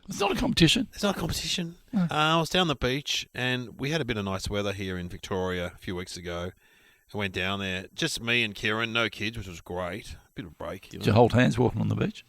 It's not a competition. It's not a competition. I was down the beach, and we had a bit of nice weather here in Victoria a few weeks ago. I went down there, just me and Kieran, no kids, which was great. A bit of a break. Did you hold hands walking on the beach?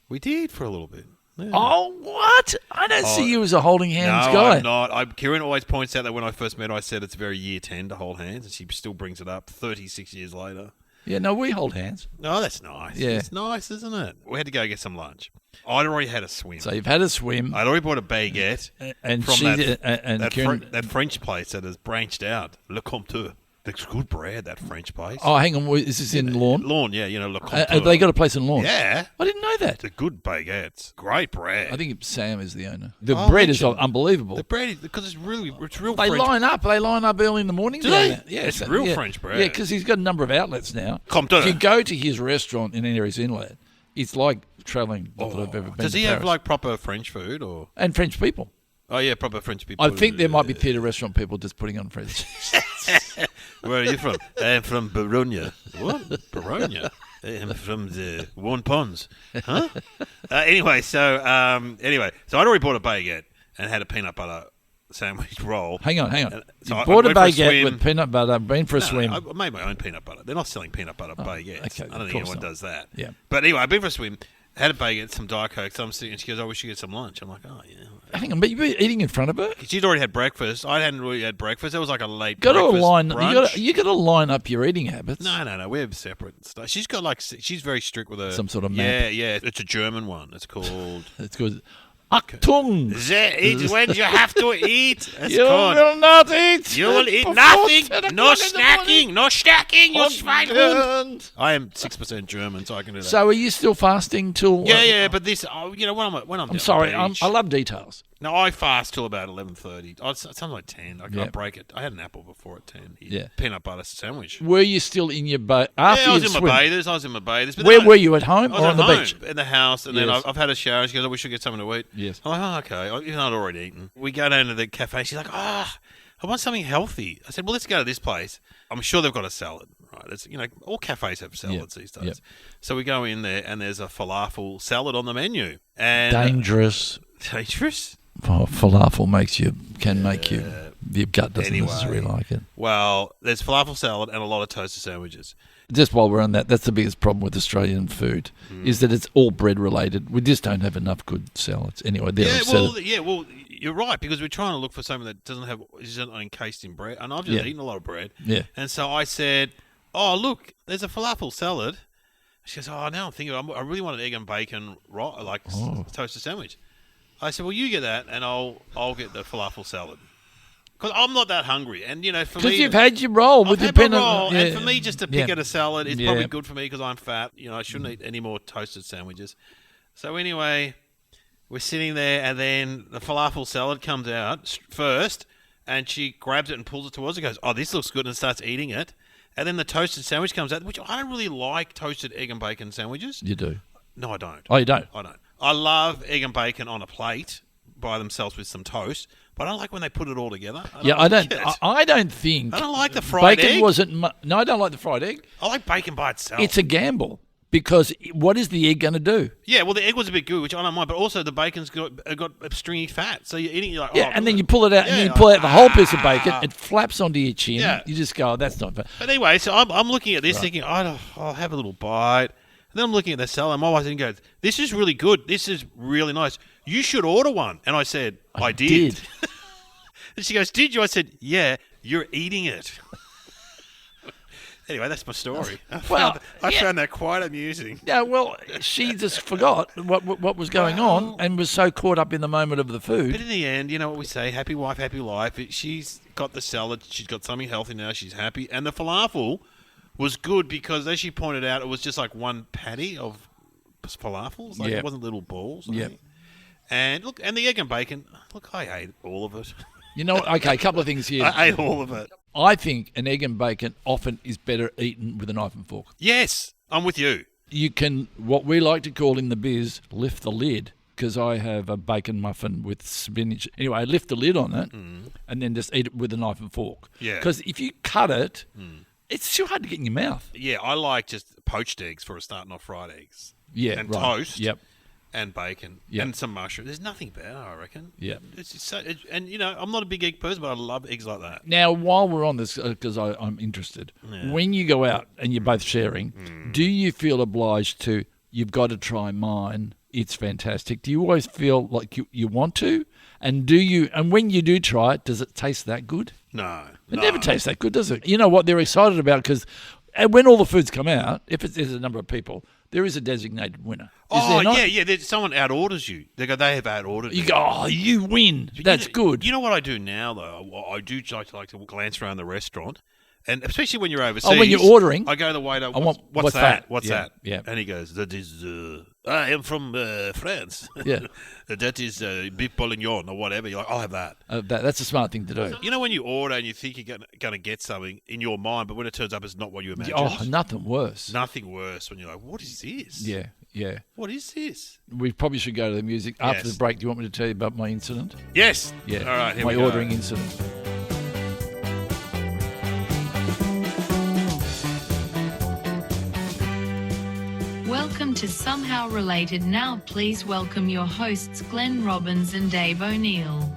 We did for a little bit. Yeah. Oh, what? I don't see you as a holding hands no, guy. I'm not. Kieran always points out that when I first met her, I said it's very year 10 to hold hands, and she still brings it up 36 years later. Yeah, no, we hold hands. Oh, that's nice. Yeah. It's nice, isn't it? We had to go get some lunch. I'd already had a swim. So you've had a swim. I'd already bought a baguette And from she that Kieran, that French place that has branched out. Le Compteur. It's good bread, that French place. Oh, hang on. Is this in Lawn? Lawn, yeah, Le Compteur. They got a place in Lawn? Yeah. I didn't know that. It's a good baguettes. Great bread. I think Sam is the owner. The Oh, bread is mention- unbelievable. The bread, because it's real They French. line up. They line up early in the morning. Do down they? there. Yeah, It's real French bread. Yeah, because he's got a number of outlets now. Compteur. If you go to his restaurant in Aries Inlet, it's like travelling. Not that I've ever been Does to he Paris. have like proper French food or? And French people. Oh yeah, proper French people. I think there might be theatre restaurant people just putting on French. Where are you from? I'm from Bologna. What? Bologna? I'm from the Warren Ponds. Huh? Anyway, so I'd already bought a baguette and had a peanut butter sandwich roll. Hang on. So You I bought a went for a baguette swim. with peanut butter, been for a swim. I made my own peanut butter. They're not selling peanut butter baguettes. okay, I don't of think course anyone not. does that. Yeah. But anyway, I've been for a swim, had a baguette, some Diet Coke, so I'm sitting, and she goes, "Oh, we should get some lunch." I'm like, "Oh, yeah." Hang on, but you were eating in front of her? She'd already had breakfast. I hadn't really had breakfast. It was like a late Got to breakfast align. brunch. You got to line up your eating habits. No. We're separate stuff. She's got she's very strict with her. Some sort of map. Yeah. It's a German one. It's called. It's good. Achtung! When you have to eat. It's You called. will not eat. You will eat before nothing. 10 No o'clock in the morning. snacking. No snacking. You Schweinhund. Hund. I am 6% German, so I can do that. So are you still fasting till? Yeah. But this, when I'm I'm sorry. I love details. No, I fast till about 11:30. Oh, it sounds like 10. I Yeah. can't break it. I had an apple before at 10. Yeah. Peanut butter sandwich. Were you still in your boat after I was your in swim? my bathers. But Where then were you at home I was or at on the home, beach? in the house, and then Yes. I've had a shower. She goes, "Oh, we should get something to eat." Yes. I'm like, "Oh, okay." Even though I'd already eaten. We go down to the cafe. She's like, I want something healthy." I said, "Well, let's go to this place. I'm sure they've got a salad, right? It's, all cafes have salads these days." Yep. So we go in there, and there's a falafel salad on the menu. And Dangerous. dangerous. Oh, falafel can make you. Your gut doesn't Anyway. necessarily like it. Well, there's falafel salad and a lot of toasted sandwiches. Just while we're on that, that's the biggest problem with Australian food, is that it's all bread related. We just don't have enough good salads. Anyway, there I've said it. Well, you're right, because we're trying to look for something that isn't encased in bread, and I've just eaten a lot of bread. Yeah. And so I said, "Oh, look, there's a falafel salad." She goes, "Oh, now I'm thinking, I really want an egg and bacon toasted sandwich." I said, "Well, you get that, and I'll get the falafel salad." Because I'm not that hungry, and for me, Because you've had your roll with I've your had my peanut. roll, yeah. and for me, just to pick Yeah. at a salad is Yeah. probably good for me because I'm fat. I shouldn't eat any more toasted sandwiches. So anyway, we're sitting there, and then the falafel salad comes out first, and she grabs it and pulls it towards her. Goes, "Oh, this looks good," and starts eating it. And then the toasted sandwich comes out, which I don't really like toasted egg and bacon sandwiches. You do. No, I don't. Oh, you don't? I don't. I love egg and bacon on a plate by themselves with some toast, but I don't like when they put it all together. I don't. like it. I don't think. I don't like the fried bacon egg. wasn't. No, I don't like the fried egg. I like bacon by itself. It's a gamble because what is the egg going to do? Yeah, well, the egg was a bit good, which I don't mind, but also the bacon's got stringy fat, so you're eating, you're like, Yeah, oh, and then you pull it out, and yeah, then you pull like, out the whole piece of bacon. It flaps onto your chin. Yeah. You just go, oh, "That's not fair." But anyway, so I'm looking at this thinking, I'll have a little bite. And then I'm looking at the salad, and my wife goes, "This is really good. This is really nice. You should order one." And I said, I did. And she goes, "Did you?" I said, "Yeah, you're eating it." Anyway, that's my story. I found that quite amusing. Yeah, well, she just forgot what was going on and was so caught up in the moment of the But food. in the end, you know what we say, happy wife, happy life. She's got the salad. She's got something healthy now. She's happy. And the falafel was good because, as she pointed out, it was just like one patty of falafels. Like, Yeah. it wasn't little balls. Yeah. And look, and the egg and bacon, look, I ate all of it. You know, okay, a couple of things here. I ate all of it. I think an egg and bacon often is better eaten with a knife and fork. Yes, I'm with you. You can, what we like to call in the biz, lift the lid, because I have a bacon muffin with spinach. Anyway, I lift the lid on it and then just eat it with a knife and fork. Yeah. Because if you cut it, it's too hard to get in your mouth. Yeah, I like just poached eggs for a start, not fried eggs. Yeah, And right. toast. Yep. and bacon Yeah. and some mushroom. There's nothing better, I reckon. Yeah. It's so, and I'm not a big egg person, but I love eggs like that. Now, while we're on this, because I'm interested, when you go out and you're both sharing, do you feel obliged to, you've got to try mine, it's fantastic? Do you always feel like you want to? And when you do try it, does it taste that good? No. It never tastes that good, does it? You know what they're excited about, because when all the foods come out, if there's a number of people, there is a designated winner. Is there not? Yeah. Someone out-orders you. They have out-ordered You me. go, oh, you win. That's good. You know what I do now, though? I do like to glance around the restaurant, and especially when you're overseas. Oh, when you're ordering. I go to the waiter, What's what's that? that? What's Yeah, that? yeah. And he goes, that is, I am from France. Yeah. That is beef bourguignon or whatever. You're like, I'll have that. That's a smart thing to do. You know when you order and you think you're going to get something in your mind, but when it turns up, it's not what you imagined? Oh, nothing worse. Nothing worse when you're like, what is this? Yeah, yeah. What is this? We probably should go to the music. After Yes. the break, do you want me to tell you about my incident? Yes. Yeah. All right, here my we go. ordering incident. Welcome to Somehow Related. Now please welcome your hosts Glenn Robbins and Dave O'Neill.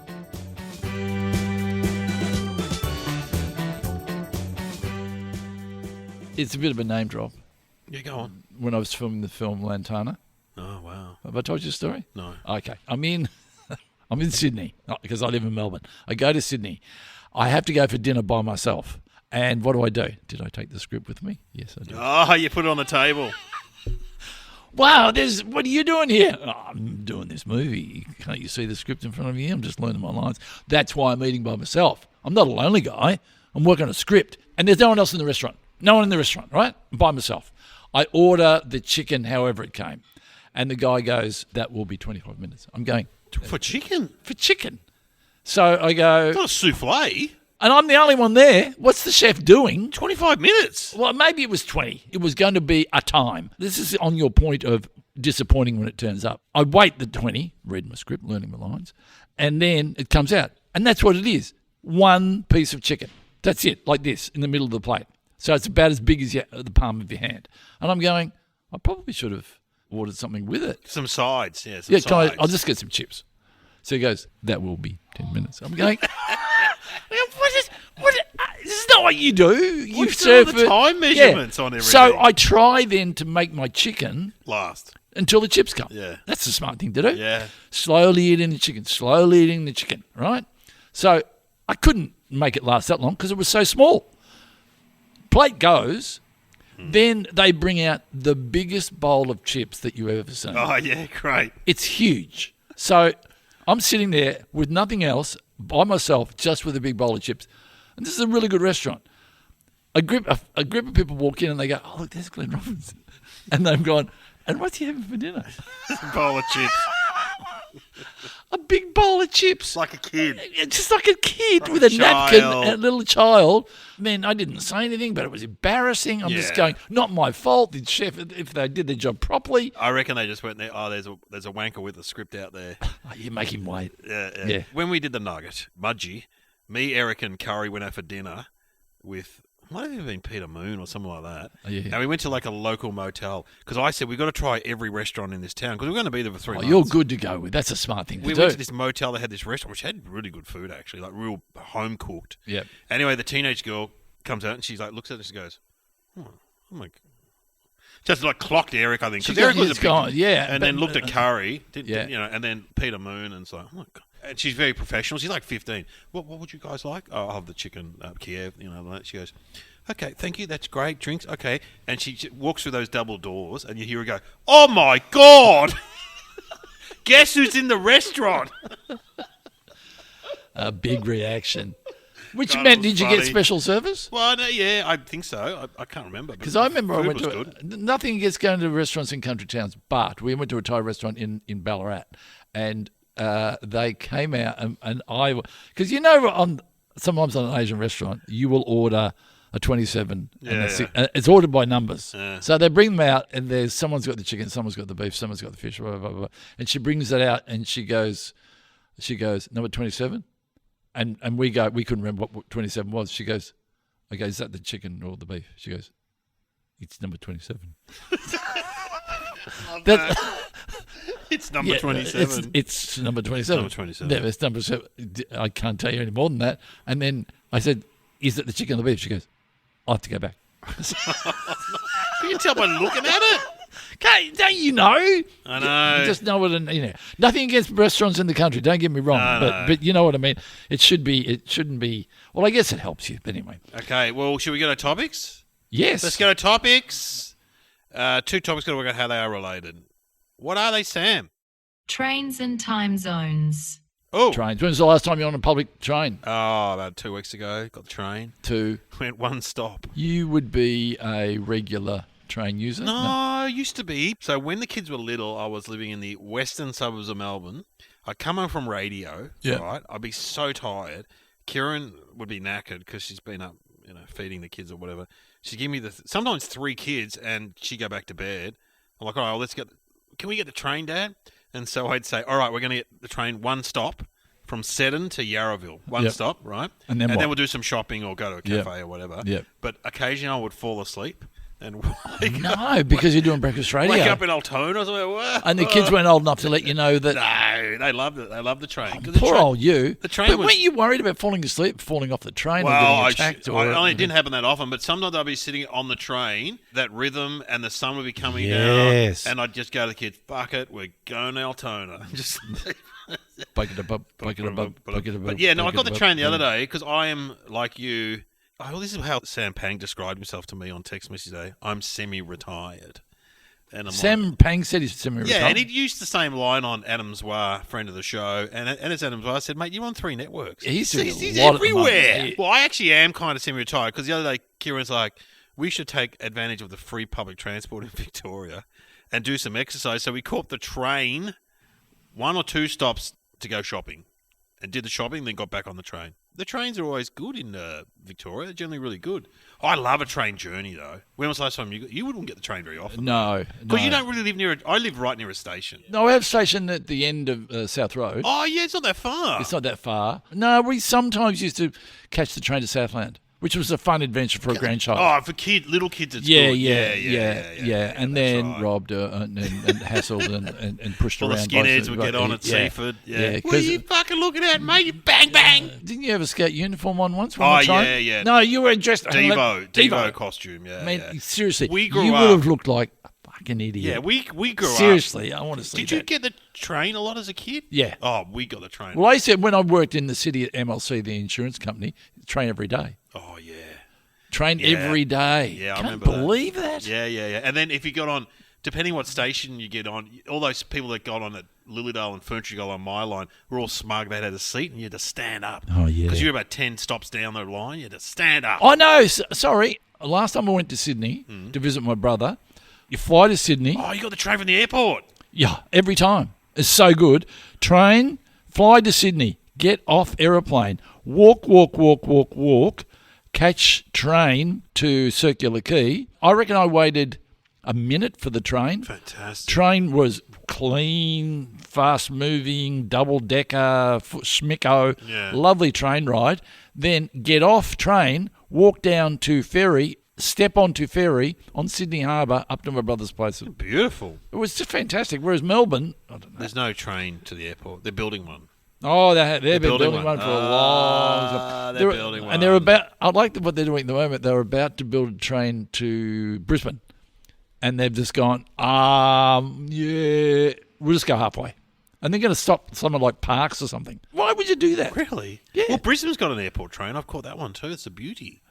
It's a bit of a name drop. Yeah, go on. When I was filming the film Lantana. Oh, wow. Have I told you the story? No. Okay. I'm in Sydney, not because I live in Melbourne. I go to Sydney. I have to go for dinner by myself. And what do? Did I take the script with me? Yes, I did. Oh, you put it on the table. Wow, what are you doing here? Oh, I'm doing this movie. Can't you see the script in front of you? I'm just learning my lines. That's why I'm eating by myself. I'm not a lonely guy. I'm working on a script. And there's no one else in the restaurant. No one in the restaurant, right? I'm by myself. I order the chicken however it came. And the guy goes, that will be 25 minutes. I'm going, For chicken? for chicken. So I go, It's not a souffle. and I'm the only one there. What's the chef doing? 25 minutes. Well, maybe it was 20. It was going to be a time. This is on your point of disappointing when it turns up. I wait the 20, read my script, learning my lines, and then it comes out. And that's what it is. One piece of chicken. That's it, like this, in the middle of the plate. So it's about as big as the palm of your hand. And I'm going, I probably should have ordered something with it. Some sides. Yeah, Yeah, sides. I'll just get some chips. So he goes, that will be 10 minutes. I'm going, this is not what you do. You We've serve done all the it- time measurements on everything. So I try then to make my chicken Last. until the chips come. Yeah. That's the smart thing to do. Yeah. Slowly eating the chicken, right? So I couldn't make it last that long because it was so small. Plate goes. Then they bring out the biggest bowl of chips that you've ever seen. Oh, yeah, great. It's huge. So I'm sitting there with nothing else, by myself, just with a big bowl of chips. And this is a really good restaurant. A group of people walk in and they go, oh, look, there's Glenn Robinson. And they've gone, and what's he having for dinner? Bowl of chips. A big bowl of chips. Like a kid. Just like a kid Like with a a napkin, child. a little child. Man, I didn't say anything, but it was embarrassing. I'm just Yeah. going, not my fault. The chef, if they did their job properly, I reckon they just went there. Oh, there's a wanker with a script out there. you make him wait. Yeah. When we did the nugget, Mudgee, me, Eric, and Curry went out for dinner with, might have even been Peter Moon or something like that. Oh, yeah. And we went to like a local motel because I said we've got to try every restaurant in this town because we're going to be there for 3 Oh, months. you're good to go with. That's a smart thing to We do. went to this motel that had this restaurant which had really good food actually, like real home cooked. Yep. Anyway, the teenage girl comes out and she's like, looks at us and goes, "Oh my." Just like clocked Eric, I think. She Because Eric got- was a he's big, gone, yeah, and but- then looked at Curry, Yeah. and then Peter Moon, and it's like, oh my God. And she's very professional. She's like 15. What would you guys like? Oh, I'll have the chicken Kiev, like that. She goes, okay, thank you. That's great. Drinks, okay. And she walks through those double doors, and you hear her go, oh my God! Guess who's in the restaurant? A big reaction. Which God, meant, it was did you get funny. special service? Well, no, yeah, I think so. I can't remember. Because I remember I food went was to good. nothing against going to restaurants in country towns, but we went to a Thai restaurant in Ballarat, and they came out and I, because sometimes on an Asian restaurant you will order a 27 Yeah. it's ordered by numbers. Yeah. So they bring them out and there's someone's got the chicken, someone's got the beef, someone's got the fish, blah, blah, blah, blah. And she brings it out and she goes number 27, and we couldn't remember what 27 was. She goes, okay, is that the chicken or the beef? She goes, it's number 27. That- It's number Yeah, 27. It's number 27. Number 27. Yeah, it's number 7. I can't tell you any more than that. And then I said, is it the chicken or the beef? She goes, I'll have to go back. You can tell by looking at it. Okay, don't you know? I know. You just know it. Nothing against restaurants in the country. Don't get me wrong, No. but you know what I mean. It shouldn't be. Well, I guess it helps you, but anyway. Okay, well, should we go to topics? Yes. Let's go to topics. 2 topics, got to work out how they are related. What are they, Sam? Trains and time zones. Oh, Trains. When was the last time you were on a public train? about 2 weeks ago. Got the train. Went one stop. You would be a regular train user. No, I used to be. So when the kids were little, I was living in the western suburbs of Melbourne. I'd come home from radio, Yeah. right? I'd be so tired. Kieran would be knackered because she's been up, feeding the kids or whatever. She'd give me sometimes 3 kids and she'd go back to bed. I'm like, all right, well, can we get the train, Dad? And so I'd say, all right, we're going to get the train one stop from Seddon to Yarraville. One Yep. stop, right? And then what? we'll do some shopping or go to a cafe or whatever. Yep. But occasionally I would fall asleep and wake up. No, because you're doing breakfast radio. Wake up in Altona or something. Whoa. And the kids weren't old enough to let you know that. No, they loved it. They loved the train. 'Cause Poor old you. the train but was- weren't you worried about falling asleep, falling off the train, or Well, getting attacked? it didn't happen that often, but sometimes I'd be sitting on the train, that rhythm, and the sun would be coming Yes. down, and I'd just go to the kids, fuck it, we're going to Altona. Just Bucket above, bucket above, bucket above. But yeah, no, I bucket got the above. train the other day because I am like you. Oh, this is how Sam Pang described himself to me on text message today. I'm semi-retired. And I'm Sam Pang said he's semi-retired. yeah, and he used the same line on Adam Zwar, friend of the show, and it's Adam Zwar. I said, mate, you're on 3 networks. He's doing a he's lot at the moment. everywhere. He- Well, I actually am kind of semi-retired because the other day, Kieran's like, we should take advantage of the free public transport in Victoria and do some exercise. So we caught the train 1 or 2 stops to go shopping and did the shopping, then got back on the train. The trains are always good in Victoria. They're generally really good. I love a train journey, though. When was the last time you wouldn't get the train very often? No. Because no. you don't really live near I live right near a station. No, we have a station at the end of South Road. Oh, yeah, it's not that far. It's not that far. No, we sometimes used to catch the train to Southland, which was a fun adventure for a grandchild. Oh, for little kids, it's Yeah, good. yeah. And that's then right. robbed and hassled and pushed All the around. skinheads would get on at Yeah. Seaford. Yeah, Yeah. What are 'cause- you fucking looking at, mate? You bang, bang. Didn't you have a scout uniform on once? Oh, the train? yeah. No, you were dressed... Devo costume, yeah. I mean, yeah. seriously, We grew you would up- have looked like a fucking idiot. Yeah, we grew up. Seriously, I want to see Did you that. get the train a lot as a kid? Yeah. Oh, we got the train. Well, I said when I worked in the city at MLC, the insurance company, train every day. Oh, yeah. Train Yeah. every day. Yeah, I Can't remember that. believe that. Yeah. And then if you got on, depending what station you get on, all those people that got on at Lilydale and Ferntree got on my line were all smug. They had a seat and you had to stand up. Oh, yeah. Because you were about 10 stops down the line. You had to stand up. Oh, no, sorry. Last time I went to Sydney to visit my brother, you fly to Sydney. Oh, you got the train from the airport. Yeah, every time. It's so good. Train, fly to Sydney, get off aeroplane, walk, catch train to Circular Quay. I reckon I waited a minute for the train. Fantastic. Train was clean, fast-moving, double-decker, schmicko, Yeah. lovely train ride. Then get off train, walk down to ferry, step onto ferry on Sydney Harbour up to my brother's place. It Beautiful. was just fantastic. Whereas Melbourne, I don't know. There's no train to the airport. They're building one. Oh, they've been building building one. one for a long time. They're building And they're one. about, I like what they're doing at the moment. They're about to build a train to Brisbane. And they've just gone, yeah, we'll just go halfway. And they're going to stop somewhere like Parks or something. Why would you do that? Really? Yeah. Well, Brisbane's got an airport train. I've caught that one too. It's a beauty.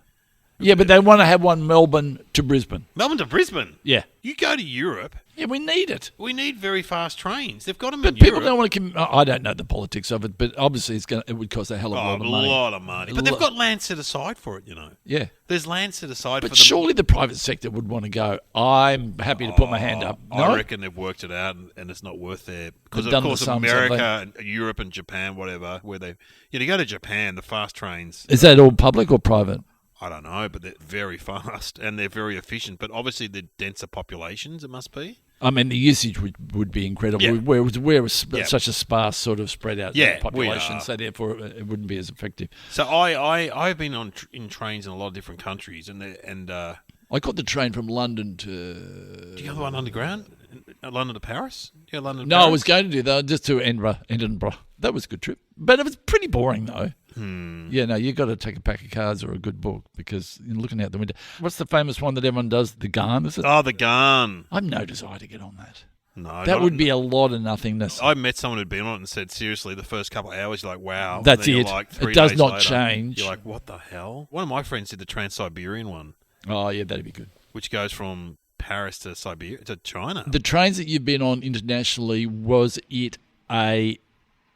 Yeah, but they want to have one Melbourne to Brisbane. Melbourne to Brisbane. Yeah. You go to Europe, Yeah, we need it. we need very fast trains. They've got them But in people Europe. don't want to. I don't know the politics of it, but obviously it would cost a hell of a Oh, lot of money. a lot of money. But they've got land set aside for it, you know. Yeah. There's land set aside for But them. surely the private sector would want to go, I'm happy to put my hand up. No? I reckon they've worked it out and it's not worth their... Because, They've of done the course, sums, America have and Europe and Japan, whatever, where they... You go to Japan, the fast trains... Is that all public or private? I don't know, but they're very fast and they're very efficient. But obviously, the denser populations, it must be. I mean, the usage would be incredible. Yeah. We're Yeah. such a sparse sort of spread out Yeah, population, we are. so therefore it wouldn't be as effective. So I've been in trains in a lot of different countries, and I caught the train from London to... do you have one underground? London to Paris? Yeah, London to No, Paris. I was going to do that just to Edinburgh. That was a good trip. But it was pretty boring, though. Yeah, no, you've got to take a pack of cards or a good book because you're looking out the window. What's the famous one that everyone does? The Garn, is it? Oh, the Garn. I've no desire to get on that. No. That would be a lot of nothingness. I met someone who'd been on it and said, seriously, the first couple of hours, you're like, wow. That's And then it. You're like, 3 It does days not later, change. You're like, what the hell? One of my friends did the Trans-Siberian one, Oh, yeah, that'd be good. which goes from Paris to Siberia to China. The trains that you've been on internationally, was it a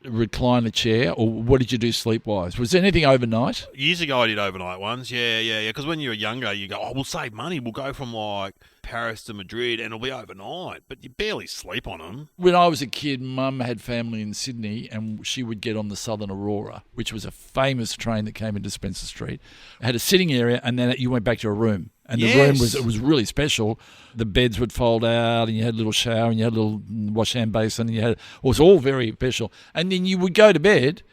recliner chair or what did you do sleep-wise? Was there anything overnight? Years ago, I did overnight ones. Yeah. Because when you were younger, you go, oh, we'll save money. We'll go from like Paris to Madrid and it'll be overnight. But you barely sleep on them. When I was a kid, Mum had family in Sydney and she would get on the Southern Aurora, which was a famous train that came into Spencer Street. It had a sitting area and then you went back to a room. And the room was really special. The beds would fold out and you had a little shower and you had a little wash hand basin and it was all very special. And then you would go to bed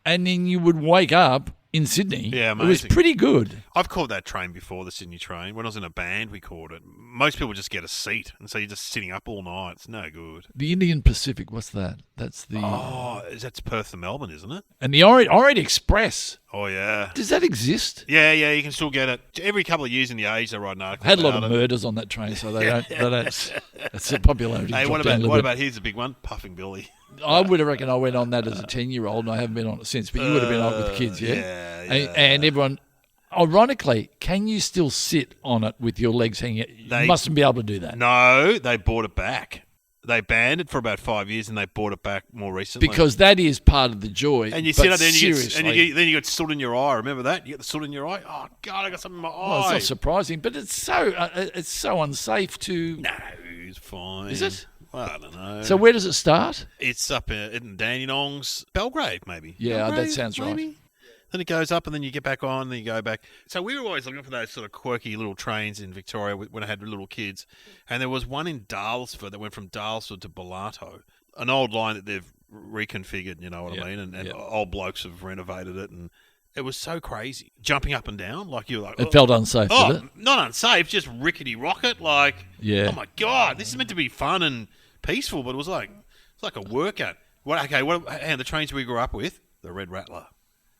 and then you would wake up in Sydney. Yeah, It was amazing. pretty good. I've called that train before, the Sydney train. When I was in a band, we called it. Most people just get a seat, and so you're just sitting up all night. It's no good. The Indian Pacific, what's that? That's the... Oh, that's Perth to Melbourne, isn't it? And the Orient Express. Oh, yeah. Does that exist? Yeah, you can still get it. Every couple of years in the Age, they write an article Had a lot about of it. murders on that train, so they don't. It's a popularity. Hey, dropped what down a about, little what bit. about here's a big one? Puffing Billy. I would have reckoned I went on that as a 10-year-old, and I haven't been on it since. But you would have been on it with kids, yeah. And everyone. Ironically, can you still sit on it with your legs hanging? You mustn't be able to do that No, they bought it back. They banned it for about 5 years, and they bought it back more recently. because that is part of the joy. And you but sit up there, seriously, then you get soot in your eye. Remember that? You get the soot in your eye. Oh God, I got something in my well, it's eye. not surprising, but it's so unsafe to. No, it's fine. Is it? I don't know. So where does it start? It's up in Dandenongs, Belgrave, maybe. Yeah, that Belgrave, sounds right. maybe? Then it goes up, and then you get back on, and then you go back. So we were always looking for those sort of quirky little trains in Victoria when I had little kids. And there was one in Daylesford that went from Daylesford to Bellato, an old line that they've reconfigured, you know what I mean? And old blokes have renovated it, and it was so crazy. Jumping up and down, like you were like... It felt unsafe, did it? Not unsafe, just rickety rocket, like... Yeah. Oh, my God, this is meant to be fun and peaceful, but it's like a workout. And the trains we grew up with, the Red Rattler.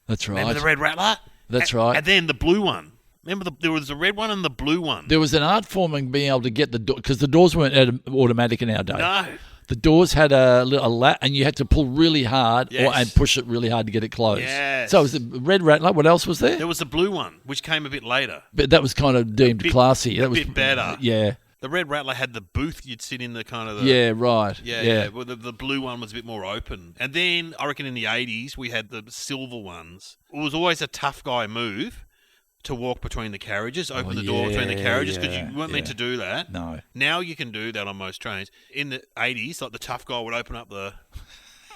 That's right. Remember the Red Rattler? That's right. And then the blue one. Remember there was the red one and the blue one. There was an art form in being able to get the door because the doors weren't automatic in our day. No. The doors had a lat, and you had to pull really hard Yes. and push it really hard to get it closed. Yes. So it was the Red Rattler. What else was there? There was the blue one, which came a bit later. But that was kind of deemed classy. That was bit better. Yeah. The Red Rattler had the booth you'd sit in the kind of the... Yeah, right. Yeah. Well, the blue one was a bit more open. And then, I reckon in the 80s, we had the silver ones. It was always a tough guy move to walk between the carriages, open the door between the carriages, because you weren't meant to do that. No. Now you can do that on most trains. In the 80s, like the tough guy would open up the...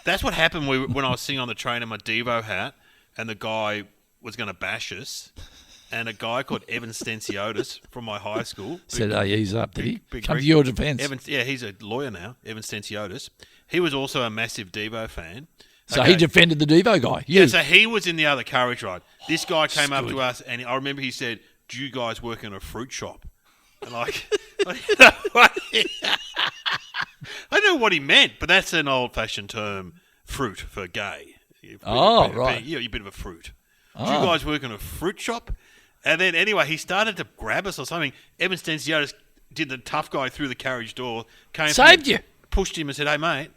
That's what happened when I was sitting on the train in my Devo hat, and the guy was going to bash us. And a guy called Evan Stenciotis from my high school Said, "Hey, ease up, did he? big Come to Greek- your defence." he's a lawyer now, Evan Stenciotis. He was also a massive Devo fan. So Okay. he defended the Devo guy. Yeah, You. so he was in the other carriage ride. This guy came up to us, and I remember he said, "Do you guys work in a fruit shop?" And like, I don't know what he meant, but that's an old-fashioned term, fruit for gay. Oh, right. You're a bit of a fruit. Do you guys work in a fruit shop? And then, anyway, he started to grab us or something. Evan Stenciotis did the tough guy through the carriage door. Saved you. Pushed him and said, "Hey, mate,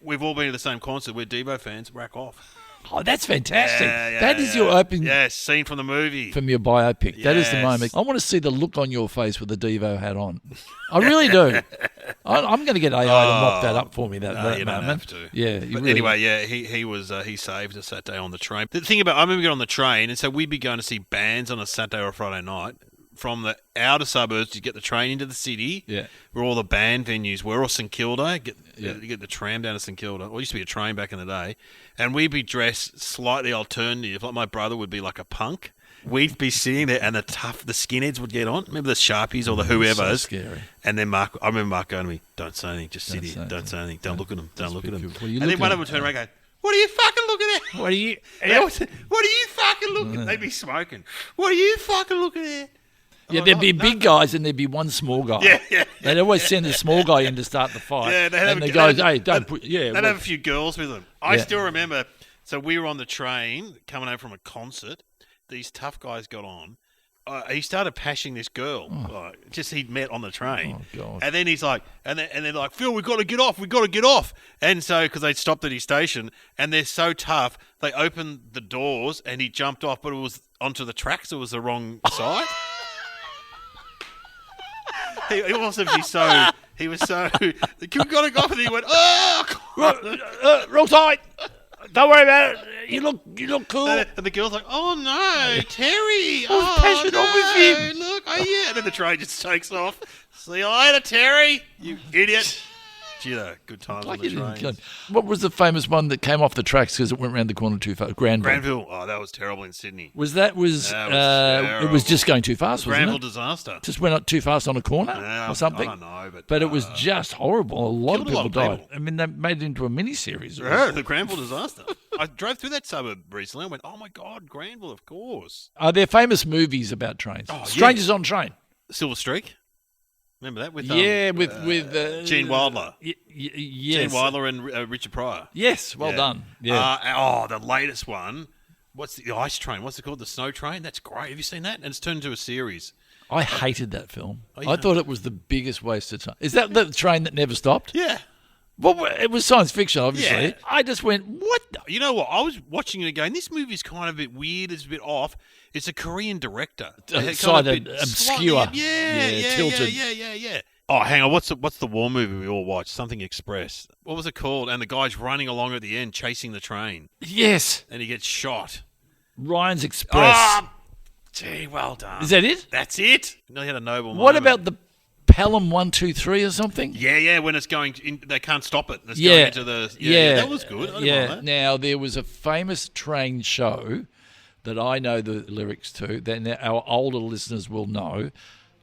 we've all been to the same concert. We're Devo fans. Rack off." Oh, that's fantastic. Yeah, That is your open scene from the movie. from your biopic. That is the Yes. moment. I want to see the look on your face with the Devo hat on. I really do. I'm going to get AI to mop that up for me. That You don't moment. have to. Yeah. But anyway, yeah, he saved us that day on the train. The thing about, I remember getting on the train, and so we'd be going to see bands on a Saturday or a Friday night. From the outer suburbs, you get the train into the city, where all the band venues were, or St Kilda. You get the tram down to St Kilda. Well, it used to be a train back in the day. And we'd be dressed slightly alternative. Like my brother would be like a punk. We'd be sitting there, and the skinheads would get on. Remember the Sharpies or the whoever's? So scary. And then I remember Mark going to me, "Don't say anything, just sit here. Don't say anything. Don't look at them. Don't look at them." What are you And then looking one at? of them would turn around and go, "What are you fucking looking at? What are you? What are you fucking looking at?" They'd be smoking. "What are you fucking looking at?" Yeah, there'd be big guys and there'd be one small guy. Yeah. They'd always send the small guy in to start the fight. Yeah, they'd have and a- the guys, they'd- hey, don't they'd- put, yeah. They'd well, have a few girls with them. I Yeah. still remember. So we were on the train coming home from a concert. These tough guys got on. He started pashing this girl, just he'd met on the train. Oh, God. And then he's like, and they're like, Phil, we've got to get off. And so, because they'd stopped at his station, and they're so tough, they opened the doors, and he jumped off, but it was onto the tracks. It was the wrong side. He was so. He was so. The kid got it off, and he went, oh. Real tight. Don't worry about it. You look cool. And the girl's like, "Oh no, Terry! was passionate no, with him." Look, yeah." And then the train just takes off. See you later, Terry. You idiot. Gee, good times on Like the you didn't train. kill- What was the famous one that came off the tracks because it went round the corner too fast? Granville. Granville. Oh, that was terrible in Sydney. Was That was it was just going too fast, wasn't Granville it? disaster. Just went up too fast on a corner Yeah, or something. I don't know, But it was just horrible. A lot of Killed a people lot of died. people. I mean, they made it into a mini-series. Yeah, the Granville disaster. I drove through that suburb recently and went, "Oh my God, Granville, of course." Are there famous movies about trains? Oh, yeah. Strangers on Train. Silver Streak. Remember that with with Gene Wilder. Yes. Gene Wilder and Richard Pryor. Yes, well Yeah. done. Yeah. The latest one. What's the ice train? What's it called? The snow train? That's great. Have you seen that? And it's turned into a series. I hated that film. Oh, you I don't? thought it was the biggest waste of time. Is that the train that never stopped? Yeah. Well, it was science fiction, obviously. Yeah. I just went, what? You know what? I was watching it again. This movie's kind of a bit weird. It's a bit off. It's a Korean director. It's kind of a bit obscure. slightly- Yeah, tilted. yeah. Oh, hang on. What's the war movie we all watched? Something Express. What was it called? And the guy's running along at the end, chasing the train, Yes. and he gets shot. Ryan's Express. Ah, gee, well done. Is that it? That's it. You know, he had a noble What moment. about the Pelham 123 or something? Yeah, when it's going in, they can't stop it. It's Yeah. going into the... Yeah, that was good. I didn't mind that. Now, there was a famous train show that I know the lyrics to, that our older listeners will know,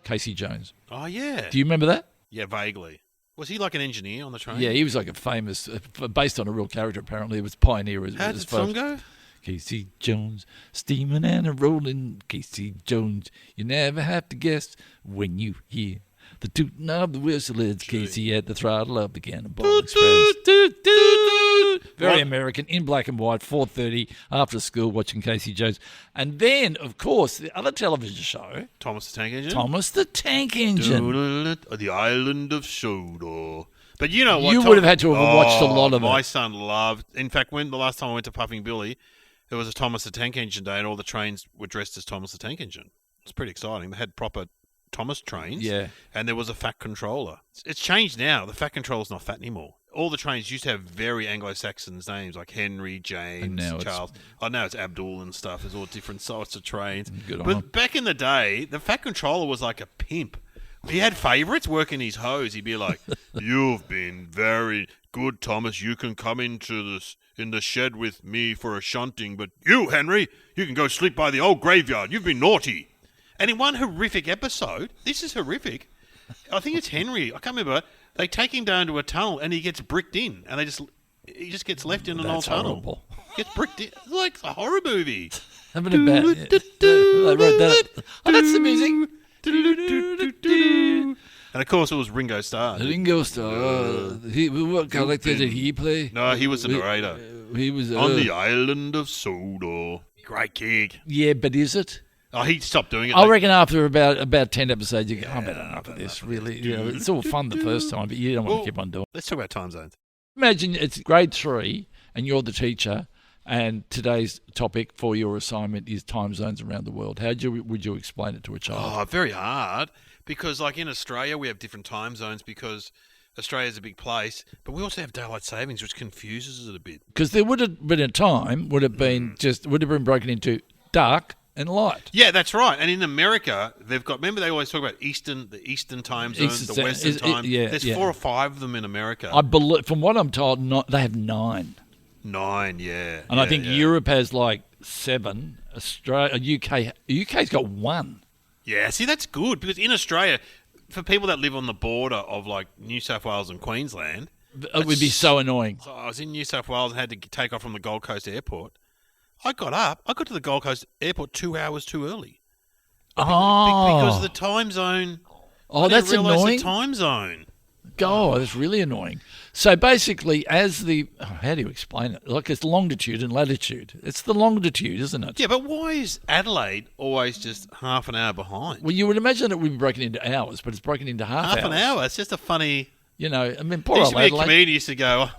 Casey Jones. Oh, yeah. Do you remember that? Yeah, vaguely. Was he like an engineer on the train? Yeah, he was like a famous, based on a real character apparently. It was Pioneer. How did the song go? Casey Jones, steaming and a rolling. Casey Jones, you never have to guess when you hear the tooting of the whistle. It's Casey at the throttle up again. Ball Express. Toot, toot. Very What? American, in black and white, 4:30 after school, watching Casey Jones. And then, of course, the other television show, Thomas the Tank Engine? Thomas the Tank Engine. The Island of Sodor. But you know what? You would have had to have watched a lot of My it. son loved... In fact, when the last time I went to Puffing Billy, it was a Thomas the Tank Engine day, and all the trains were dressed as Thomas the Tank Engine. It's pretty exciting. They had proper Thomas trains. Yeah. And there was a fat controller. It's changed now. The fat controller's not fat anymore. All the trains used to have very Anglo-Saxon names like Henry, James, And now it's- Charles. Now it's Abdul and stuff. There's all different sorts of trains. Good on But 'em. back in the day, the fat controller was like a pimp. He had favourites working his hose. He'd be like, "You've been very good, Thomas. You can come into this in the shed with me for a shunting, but you, Henry, you can go sleep by the old graveyard. You've been naughty." And in one horrific episode, this is horrific. I think it's Henry. I can't remember. They take him down to a tunnel, and he gets bricked in, and he just gets left in an old That's tunnel. horrible. Gets bricked in. It's like a horror movie. Having a bad. I wrote that. Oh, that's the music. And of course, it was Ringo Starr. Ringo Starr. What character did he play? No, he was the narrator. He was On the island of Sodor. Great gig. Yeah, but is it? Oh, he stopped doing it. I reckon after about 10 episodes, you go, I've had enough of this, really. You know, it's all fun the first time, but you don't want Well, to keep on doing it. Let's talk about time zones. Imagine it's grade 3 and you're the teacher, and today's topic for your assignment is time zones around the world. Would you explain it to a child? Oh, very hard. Because, like in Australia, we have different time zones because Australia's a big place, but we also have daylight savings, which confuses it a bit. Because there would have been a time, would have been broken into dark and light. Yeah, that's right. And in America, they've got. Remember, they always talk about the Eastern time zone, Eastern the sta- Western is- time. yeah, There's yeah. 4 or 5 of them in America. I believe, from what I'm told, they have 9. 9, yeah. And I think Europe has like 7. UK's got 1. Yeah, see, that's good because in Australia, for people that live on the border of like New South Wales and Queensland, It would be so annoying. so I was in New South Wales and had to take off from the Gold Coast airport. I got to the Gold Coast airport 2 hours too early. Because of the time zone. Oh, I didn't that's realise annoying. The time zone. Oh, that's really annoying. So basically, how do you explain it? Like it's longitude and latitude. It's the longitude, isn't it? Yeah, but why is Adelaide always just half an hour behind? Well, you would imagine it would be broken into hours, but it's broken into half Half an hour. It's just a funny. You know, I mean, There poor used old to be a Adelaide. comedian used to go,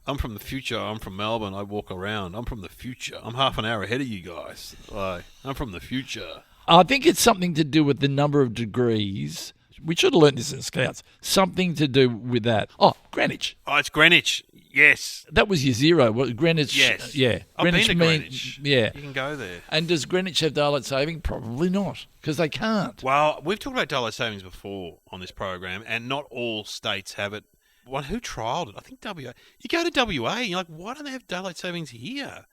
I'm from the future. I'm from Melbourne. I walk around. I'm from the future. I'm half an hour ahead of you guys. Like, I'm from the future. I think it's something to do with the number of degrees. We should have learnt this in Scouts. Something to do with that. Oh, Greenwich. Oh, it's Greenwich. Yes. That was your zero. Greenwich. Yes. Yeah. I've been to mean- Greenwich. Yeah. You can go there. And does Greenwich have daylight saving? Probably not, because they can't. Well, we've talked about daylight savings before on this program, and not all states have it. Well, who trialled it? I think WA. You go to WA, and you're like, why don't they have daylight savings here?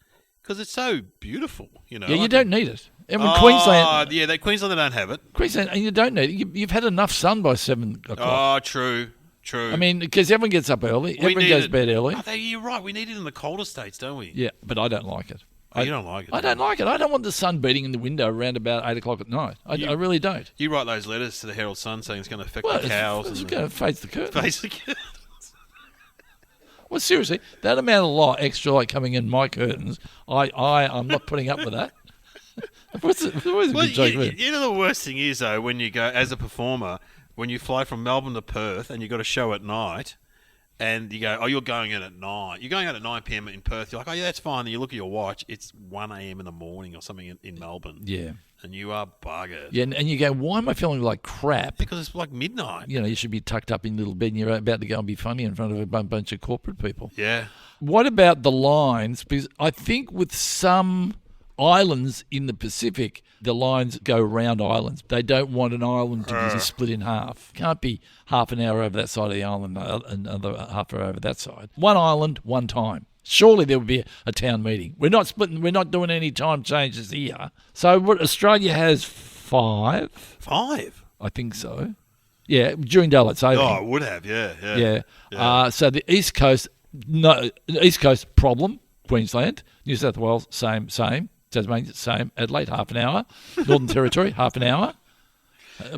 Because it's so beautiful, you know. Yeah, you like- don't need it. And with Oh, Queensland, yeah, Queensland, they don't have it. and you don't need it. You've had enough sun by 7 o'clock. Oh, true. I mean, because everyone gets up early. We Everyone need goes it- to bed early. Oh, you're right. We need it in the colder states, don't we? Yeah, but I don't like it. Oh, you don't like it. I don't like it. I don't want the sun beating in the window around about 8 o'clock at night. I really don't. You write those letters to the Herald Sun saying it's going to affect Well, the cows it's and going to face the curtain. basically. Well, seriously, that amount of light extra light coming in my curtains, I'm not putting up with that. What's a Well, good joke you, there? you know the worst thing is though when you go as a performer when you fly from Melbourne to Perth and you got a show at night, and you go, oh, you're going in at 9. You're going out at 9 p.m. in Perth. You're like, oh yeah, that's fine. Then you look at your watch. It's 1 a.m. in the morning or something in Melbourne. Yeah. And you are buggered. Yeah, and you go, why am I feeling like crap? Because it's like midnight. You know, you should be tucked up in a little bed and you're about to go and be funny in front of a bunch of corporate people. Yeah. What about the lines? Because I think with some islands in the Pacific, the lines go around islands. They don't want an island to be split in half. Can't be half an hour over that side of the island and another half hour over that side. One island, one time. Surely there would be a town meeting. We're not splitting. We're not doing any time changes here. So what Australia has 5. 5? I think so. Yeah, during daylight saving. Oh, it would have. Yeah. Yeah. So the East Coast, East Coast problem. Queensland, New South Wales, same. Tasmania, same. Adelaide, half an hour. Northern Territory, half an hour.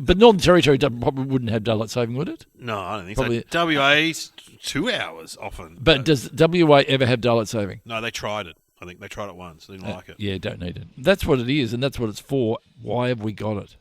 But Northern Territory probably wouldn't have daylight saving, would it? No, I don't think Probably- so. WA's 2 hours often. But does WA ever have daylight saving? No, they tried it. I think they tried it once. They didn't like it. Yeah, don't need it. That's what it is, and that's what it's for. Why have we got it?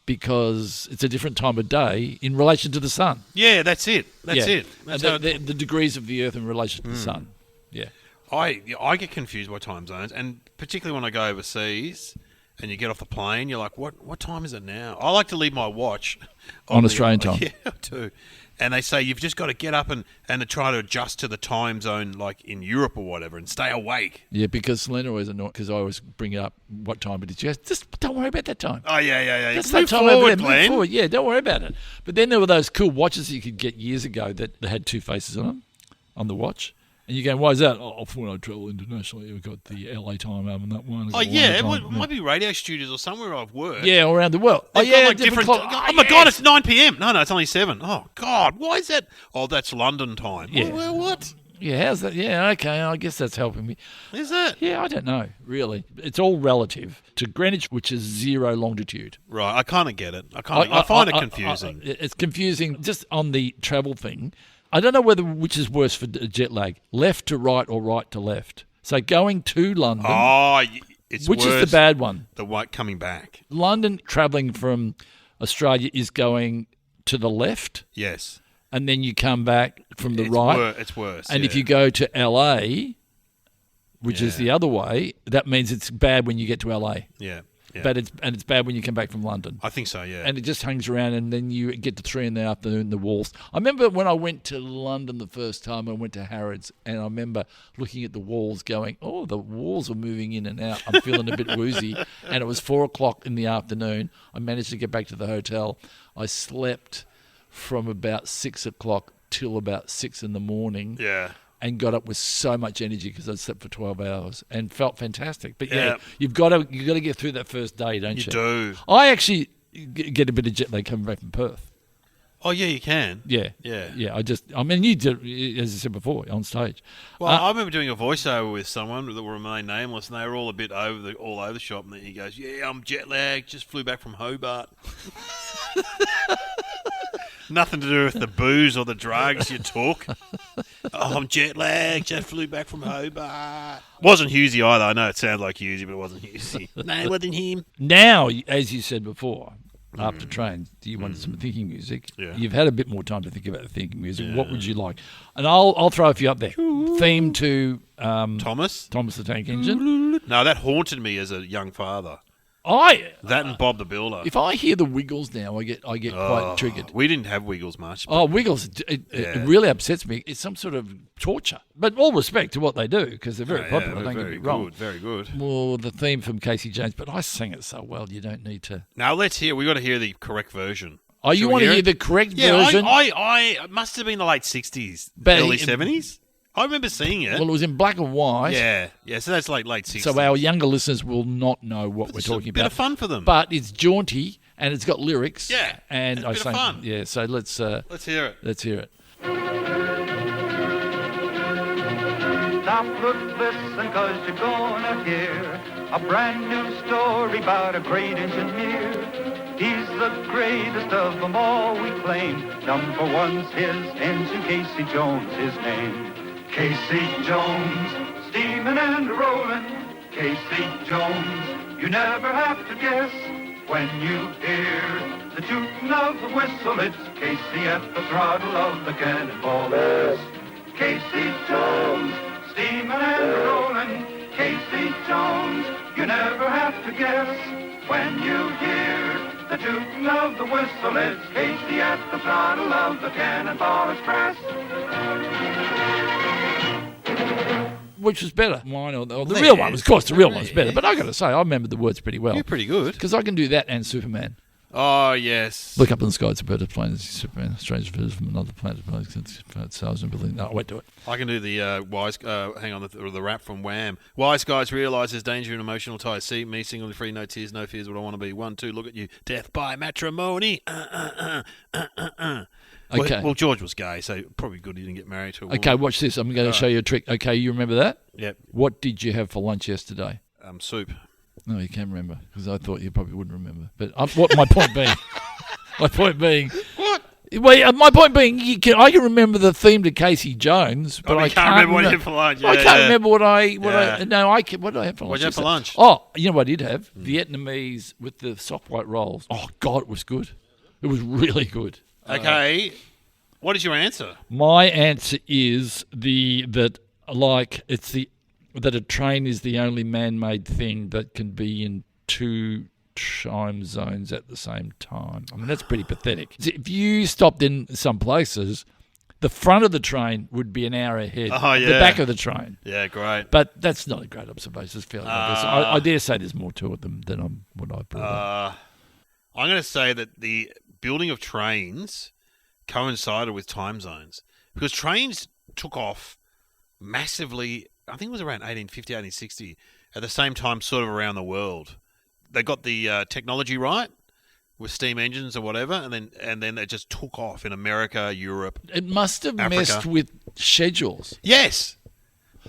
Because it's a different time of day in relation to the sun. Yeah, that's it. That's Yeah. it. That's And how the degrees of the Earth in relation to the sun. Yeah. I get confused by time zones, and particularly when I go overseas and you get off the plane, you're like, what time is it now? I like to leave my watch On Australian time. Yeah, I do. And they say you've just got to get up and to try to adjust to the time zone, like in Europe or whatever, and stay awake. Yeah, because Selena always annoyed because I always bring it up what time it is. She goes, just don't worry about that time. Oh yeah. That's Move that time over forward, there. Move Glenn. forward. Yeah, don't worry about it. But then there were those cool watches that you could get years ago that had 2 faces on them, on the watch. And you're going, why is that? Oh, when I travel internationally, we've got the LA time and that one. Oh yeah, it might be radio studios or somewhere I've worked. Yeah, all around the world. They've got, like, different. clock- Oh my god, it's 9 p.m. No, it's only 7. Oh god, why is that? Oh, that's London time. Yeah. Well, what Yeah, how's that? Yeah, okay, I guess that's helping me. is that? Yeah, I don't know, really. It's all relative to Greenwich, which is 0 longitude. Right, I kind of get it. I find it confusing. It's confusing just on the travel thing. I don't know which is worse for jet lag, left to right or right to left. So going to London, It's which worse is the bad one? The white coming back. London travelling from Australia is going to the left, Yes. and then you come back from the It's right. It's worse. And yeah. if you go to LA, which is Yeah. the other way, that means it's bad when you get to LA. yeah. But it's bad when you come back from London. I think so. Yeah. And it just hangs around, and then you get to 3 in the afternoon, the walls. I remember when I went to London the first time, I went to Harrods, and I remember looking at the walls going, oh, the walls are moving in and out. I'm feeling a bit woozy. And it was 4 o'clock in the afternoon. I managed to get back to the hotel. I slept from about 6 o'clock till about 6 in the morning. yeah. And got up with so much energy because I slept for 12 hours and felt fantastic. But yeah, Yeah. you've got to get through that first day, don't you? You do. I actually get a bit of jet lag coming back from Perth. Oh, yeah, you can. Yeah. Yeah. Yeah, I mean, you did, as I said before, on stage. Well, I remember doing a voiceover with someone that will remain nameless, and they were all a bit all over the shop. And then he goes, "Yeah, I'm jet lagged. Just flew back from Hobart." Nothing to do with the booze or the drugs you took. Oh, I'm jet lagged. Just flew back from Hobart. Wasn't Husey either. I know it sounds like Husey, but it wasn't Husey. No, it wasn't him. Now, as you said before, after train, do you want some thinking music? Yeah. You've had a bit more time to think about the thinking music. What would you like? And I'll throw a few up there. Theme to Thomas Thomas the Tank Engine. No, that haunted me as a young father. That and Bob the Builder. If I hear the Wiggles now, I get quite triggered. We didn't have Wiggles much. Oh, Wiggles! It really upsets me. It's some sort of torture. But all respect to what they do because they're very popular. Don't get me wrong. Very good. Well, the theme from Casey Jones, but I sang it so well. You don't need to. Now let's hear. We got to hear the correct version. Oh, you want to hear the correct version? I it must have been the late 60s, But early 70s. I remember seeing it. Well, it was in black and white. Yeah. So that's like late 60s. So our younger listeners will not know what we're It's talking a bit about. of fun for them. But it's jaunty and it's got lyrics. Yeah, and it's a bit of fun. Yeah, so let's hear it. Let's hear it. Now look, listen, 'cause you're gonna hear a brand new story about a great engineer. He's the greatest of them all, we claim. Number one's his engine, Casey Jones, his name. Casey Jones, steaming and rolling. Casey Jones, you never have to guess. When you hear the tooting of the whistle, it's Casey at the throttle of the Cannonball S. Casey Jones, steaming and rolling. Casey Jones, you never have to guess. When you hear the tooting of the whistle, it's Casey at the throttle of the Cannonball Express. Which was better? Mine or the real one? Of course, the real one's better. But I got to say, I remember the words pretty well. You're pretty good. Because I can do that and Superman. Oh, yes. Look up in the sky, it's a bird of planes, Superman, strange visitors from another planet, stars and building. No, I won't do it. I can do the the rap from Wham. Wise guys realise there's danger in emotional ties. See me singly free, no tears, no fears. What I want to be. 1, 2, look at you. Death by matrimony. Okay. Well, George was gay, so probably good he didn't get married to a woman. Okay, watch this. I'm going to show you a trick. Okay, you remember that? Yep. What did you have for lunch yesterday? Soup. No, you can remember because I thought you probably wouldn't remember. But what my point being, What? Well, my point being, I can remember the theme to Casey Jones, but I can't remember what you had for lunch. I can't remember what did I have for lunch? What did you have for lunch? Oh, you know what I did have? Vietnamese with the soft white rolls. Oh God, it was good. It was really good. Okay. What is your answer? My answer is that a train is the only man-made thing that can be in two time zones at the same time. I mean, that's pretty pathetic. If you stopped in some places, the front of the train would be an hour ahead Oh, yeah. the back of the train. Yeah, great. But that's not a great observation. It's fairly obvious. I dare say there's more to it than what I brought up. I'm going to say that the building of trains coincided with time zones because trains took off massively. I think it was around 1850, 1860, at the same time sort of around the world. They got the technology right with steam engines or whatever, and then they just took off in America, Europe. It must have Africa. messed with schedules. Yes.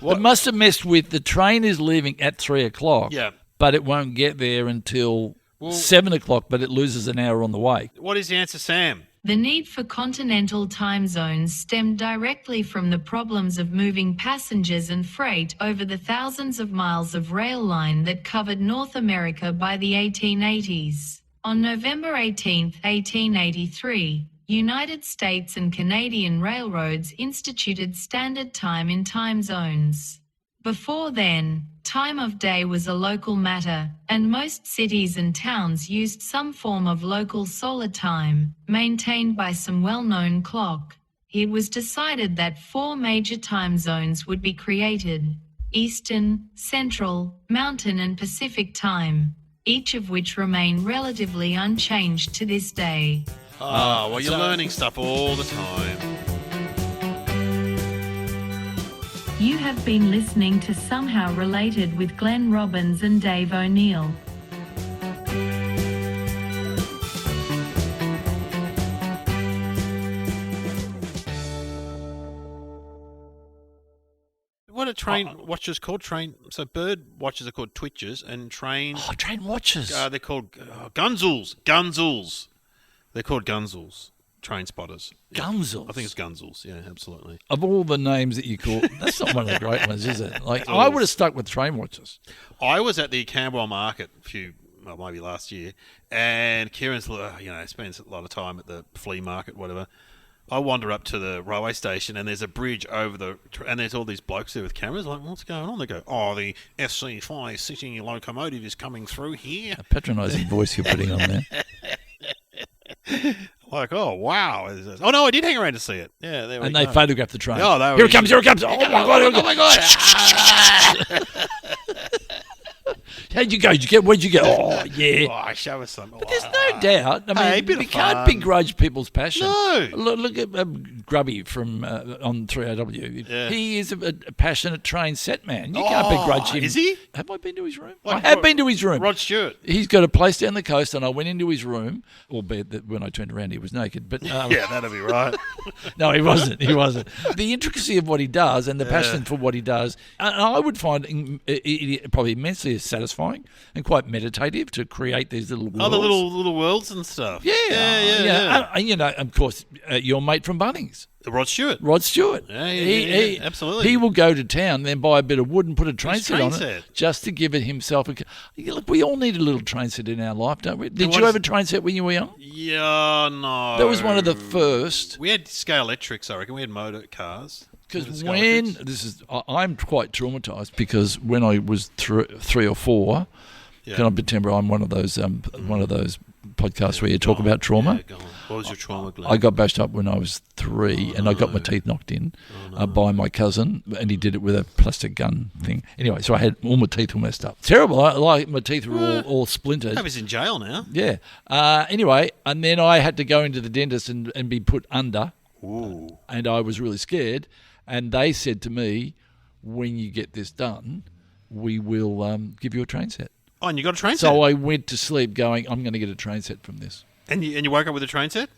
It must have messed with the train is leaving at 3 o'clock, Yeah. but it won't get there until 7 o'clock, but it loses an hour on the way. What is the answer, Sam? The need for continental time zones stemmed directly from the problems of moving passengers and freight over the thousands of miles of rail line that covered North America by the 1880s. On November 18, 1883, United States and Canadian railroads instituted standard time in time zones. Before then, time of day was a local matter, and most cities and towns used some form of local solar time, maintained by some well-known clock. It was decided that 4 major time zones would be created: Eastern, Central, Mountain and Pacific time, each of which remain relatively unchanged to this day. Oh, well, you're learning stuff all the time. You have been listening to Somehow Related with Glenn Robbins and Dave O'Neill. train watchers called? So bird watchers are called twitchers, and train train watchers. they're called gunzels. Gunzels. They're called gunzels. Train spotters. Yeah. Gunzels. I think it's gunzels. Yeah, absolutely. Of all the names that you call, that's not one of the great ones, is it? Like, I would have stuck with train watchers. I was at the Camberwell Market maybe last year, and Kieran's, spends a lot of time at the flea market, whatever. I wander up to the railway station, and there's a bridge over and there's all these blokes there with cameras. Like, what's going on? They go, the SC5 City locomotive is coming through here. A patronising voice you're putting on there. Like, oh, wow. Oh, no, I did hang around to see it. Yeah, there we And go. they photographed the train. Oh, Here it comes, here it comes. Oh, my God, Oh, my God. How'd you go? Where'd you go? Oh, yeah. Oh, show us some. But there's no doubt. I mean, Hey, bit of we can't fun. begrudge people's passion. No. Look at Grubby from on 3AW. Yeah. He is a passionate train set man. You can't begrudge him. Is he? Have I been to his room? Like I have been to his room. Rod Stewart. He's got a place down the coast, and I went into his room, albeit that when I turned around he was naked. But Yeah, that'll be right. no, he wasn't. He wasn't. The intricacy of what he does and the passion for what he does, and I would find it probably immensely satisfying and quite meditative to create these little worlds. Oh, the little worlds and stuff. Yeah. And, of course, your mate from Bunnings, Rod Stewart. Rod Stewart. Yeah, absolutely. He will go to town, then buy a bit of wood and put a train set on train it set. just to give it himself. Look, we all need a little train set in our life, don't we? Did what you is- have a train set when you were young? Yeah, no. That was one of the first. We had Scalextrics, I reckon. We had motor cars. Because Scalextrics. I'm quite traumatised because when I was 3 or 4, Yeah. can I pretend I'm one of those podcasts where you talk about trauma? Yeah, go on. What was your trauma, Glenn? I got bashed up when I was 3, and I got my teeth knocked in by my cousin, and he did it with a plastic gun thing. Anyway, so I had all my teeth all messed up. Terrible. Like my teeth were all splintered. I was in jail now. Yeah. Anyway, and then I had to go into the dentist and be put under, Ooh. and I was really scared. And they said to me, when you get this done, we will give you a train set. Oh, and you got a train set? So I went to sleep going, I'm going to get a train set from this. And you woke up with a train set?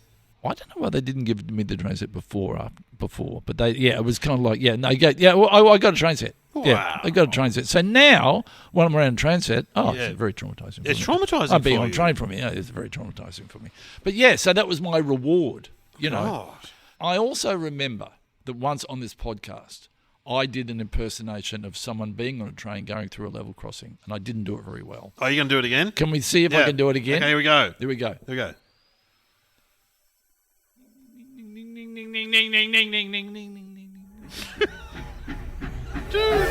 I don't know why they didn't give me the train set before, but it was kind of like, I got a train set. Yeah, Wow. I got a train set. So now, when I'm around a train set, Yeah. it's very traumatising. It's for me. traumatising I'm being for on you. train for me. Yeah, it's very traumatising for me. But yeah, so that was my reward. You know, God. I also remember that once on this podcast, I did an impersonation of someone being on a train going through a level crossing, and I didn't do it very well. Are you going to do it again? Can we see if I can do it again? Okay, here we go. Here we go. Here we go. Ding, ding, ding, ding, ding, ding, ding, ding, ding, ding, ding, ding. Dude.